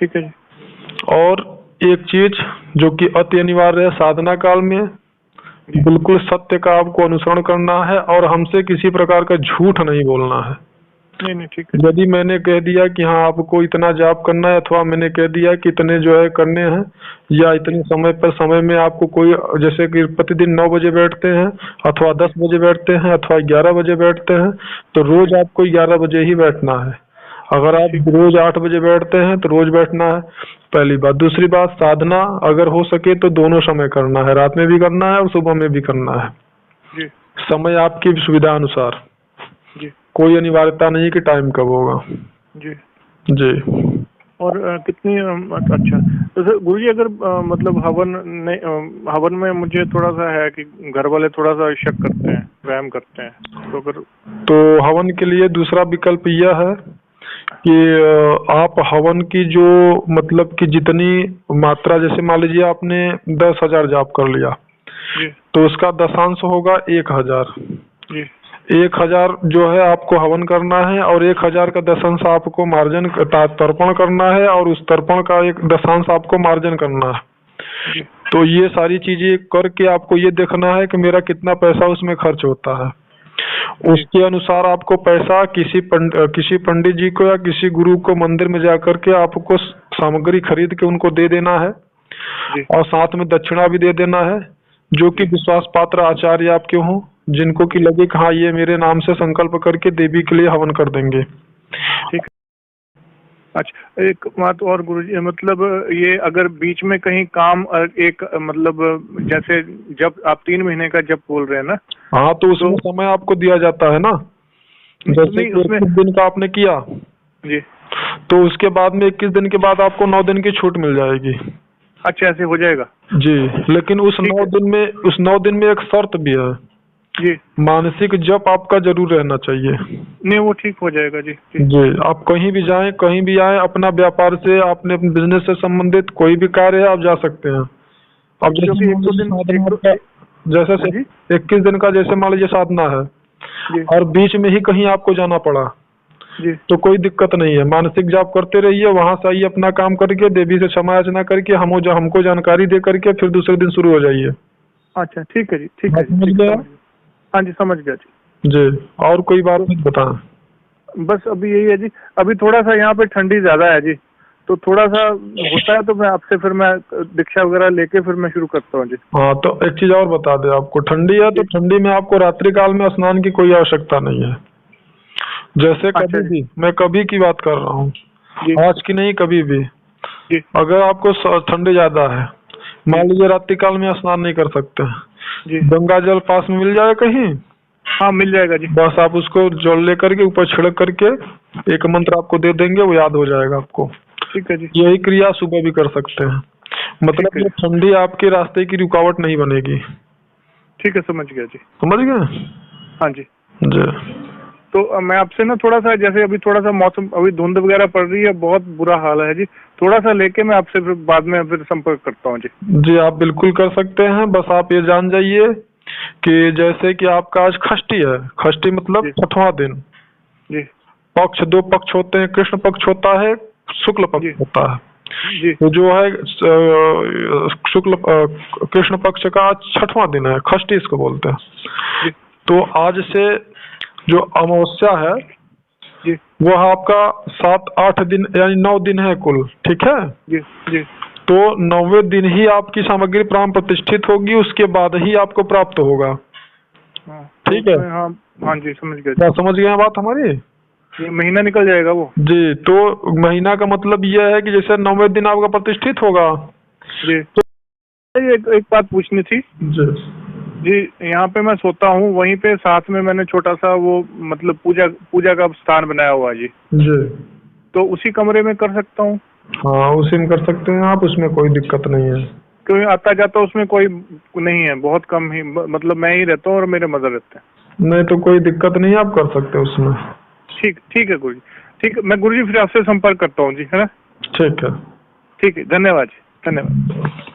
ठीक है जी। और एक चीज जो कि अति अनिवार्य है साधना काल में, बिल्कुल सत्य का आपको अनुसरण करना है और हमसे किसी प्रकार का झूठ नहीं बोलना है। नहीं ठीक है। यदि मैंने कह दिया कि हाँ आपको इतना जाप करना है, अथवा मैंने कह दिया कि इतने जो है करने हैं, या इतने समय पर समय में आपको कोई, जैसे कि प्रतिदिन 9 बजे बैठते हैं, अथवा 10 बजे बैठते हैं, अथवा 11 बजे बैठते हैं, तो रोज आपको 11 बजे ही बैठना है। अगर आप रोज 8 बजे बैठते हैं तो रोज बैठना है, पहली बात। दूसरी बात, साधना अगर हो सके तो दोनों समय करना है, रात में भी करना है और सुबह में भी करना है जी। समय आपकी सुविधा अनुसार जी। कोई अनिवार्यता नहीं कि टाइम कब होगा जी। जी। और कितनी अच्छा तो सर गुरुजी अगर मतलब हवन में मुझे थोड़ा सा है कि घर वाले थोड़ा सा शक करते हैं, वहम करते हैं, तो अगर तो हवन के लिए दूसरा विकल्प यह है कि आप हवन की जो मतलब कि जितनी मात्रा, जैसे मान लीजिए आपने 10,000 जाप कर लिया जी। तो उसका दशांश होगा 1,000 जी। 1,000 जो है आपको हवन करना है और 1,000 का दशांश आपको मार्जन तर्पण करना है और उस तर्पण का एक दशांश आपको मार्जन करना है। तो ये सारी चीजें करके आपको ये देखना है कि मेरा कितना पैसा उसमें खर्च होता है। उसके अनुसार आपको पैसा किसी पंडित जी को या किसी गुरु को मंदिर में जाकर के आपको सामग्री खरीद के उनको दे देना है और साथ में दक्षिणा भी दे देना है, जो कि विश्वास पात्र आचार्य आपके हों, जिनको कि लगे कि हाँ ये मेरे नाम से संकल्प करके देवी के लिए हवन कर देंगे। ठीक। अच्छा एक बात और गुरुजी, मतलब ये अगर बीच में कहीं काम एक मतलब जैसे जब आप 3 महीने का जब बोल रहे हैं ना, हाँ तो उसमें समय आपको दिया जाता है ना, जैसे 21 दिन का आपने किया जी, तो उसके बाद में 21 दिन के बाद आपको 9 दिन की छूट मिल जाएगी। अच्छा ऐसे हो जाएगा जी। लेकिन उस 9 दिन में एक शर्त भी है जी, मानसिक जप आपका जरूर रहना चाहिए। नहीं वो ठीक हो जाएगा जी। जी आप कहीं भी जाएं, कहीं भी आए, अपना व्यापार से, आपने अपने बिजनेस से संबंधित कोई भी कार्य है आप जा सकते हैं। अब जैसे 21 दिन का जैसे मान लीजिए साधना है और बीच में ही कहीं आपको जाना पड़ा तो कोई दिक्कत नहीं है, मानसिक जाप करते रहिए, वहां से आइए अपना काम करके देवी से क्षमा याचना करके हमको जानकारी दे करके फिर दूसरे दिन शुरू हो जाइए। अच्छा ठीक है जी, ठीक है जी। हाँ जी समझ गया जी। और कोई बात नहीं बताएं? बस अभी यही है जी, अभी थोड़ा सा यहाँ पे ठंडी ज्यादा है जी, तो थोड़ा सा होता है तो मैं आपसे फिर मैं दीक्षा वगैरह लेके फिर मैं शुरू करता हूँ जी। हाँ तो एक चीज और बता दे, आपको ठंडी है तो ठंडी में आपको रात्रि काल में स्नान की कोई आवश्यकता नहीं है। जैसे कभी भी, मैं कभी की बात कर रहा हूँ, आज की नहीं, कभी भी अगर आपको ठंडी ज्यादा है, मान लीजिए रात्रि काल में स्नान नहीं कर सकते, गंगा जल पास में मिल जाए कहीं? हाँ मिल जाएगा जी। बस आप उसको जल लेकर के ऊपर छिड़क करके एक मंत्र आपको दे देंगे, वो याद हो जाएगा आपको। ठीक है जी। यही क्रिया सुबह भी कर सकते हैं, मतलब ये ठंडी आपके रास्ते की रुकावट नहीं बनेगी। ठीक है समझ गया जी। समझ गए? हाँ जी जी। तो मैं आपसे ना थोड़ा सा, जैसे अभी थोड़ा सा मौसम, अभी धुंध वगैरह पड़ रही है, बहुत बुरा हाल है जी, थोड़ा सा लेके मैं आपसे फिर बाद में फिर संपर्क करता हूँ जी। जी आप बिल्कुल कर सकते हैं, बस आप ये जान जाइए कि जैसे कि आपका आज षष्ठी है, षष्ठी मतलब 6वां दिन जी। पक्ष, 2 पक्ष होते हैं, कृष्ण पक्ष होता है, शुक्ल पक्ष होता है जी। तो जो है शुक्ल कृष्ण पक्ष का आज 6वां दिन है, षष्ठी इसको बोलते हैं। तो आज से जो अमावस्या है जी, वो आपका 7-8 दिन यानी 9 दिन है कुल, ठीक है जी जी। तो 9वें दिन ही आपकी सामग्री प्राण प्रतिष्ठित होगी, उसके बाद ही आपको प्राप्त होगा। ठीक है? हाँ जी समझ गया। क्या समझ गए बात हमारी? ये महीना निकल जाएगा वो जी। तो महीना का मतलब यह है कि जैसे 9वें दिन आपका प्रतिष्ठित होगा जी। तो एक बात पूछनी थी जी, यहाँ पे मैं सोता हूँ, वहीं पे साथ में मैंने छोटा सा वो मतलब पूजा का स्थान बनाया हुआ है जी। तो उसी कमरे में कर सकता हूँ? हाँ उसी में कर सकते हैं आप, उसमें कोई दिक्कत नहीं है। क्योंकि आता जाता उसमें कोई नहीं है, बहुत कम ही, मतलब मैं ही रहता हूँ और मेरे मदर रहते हैं। नहीं तो कोई दिक्कत नहीं, आप कर सकते हैं उसमें। ठीक है गुरुजी, ठीक है, मैं गुरुजी फिर आपसे संपर्क करता हूँ जी, है ना? ठीक है, ठीक है, धन्यवाद जी, धन्यवाद।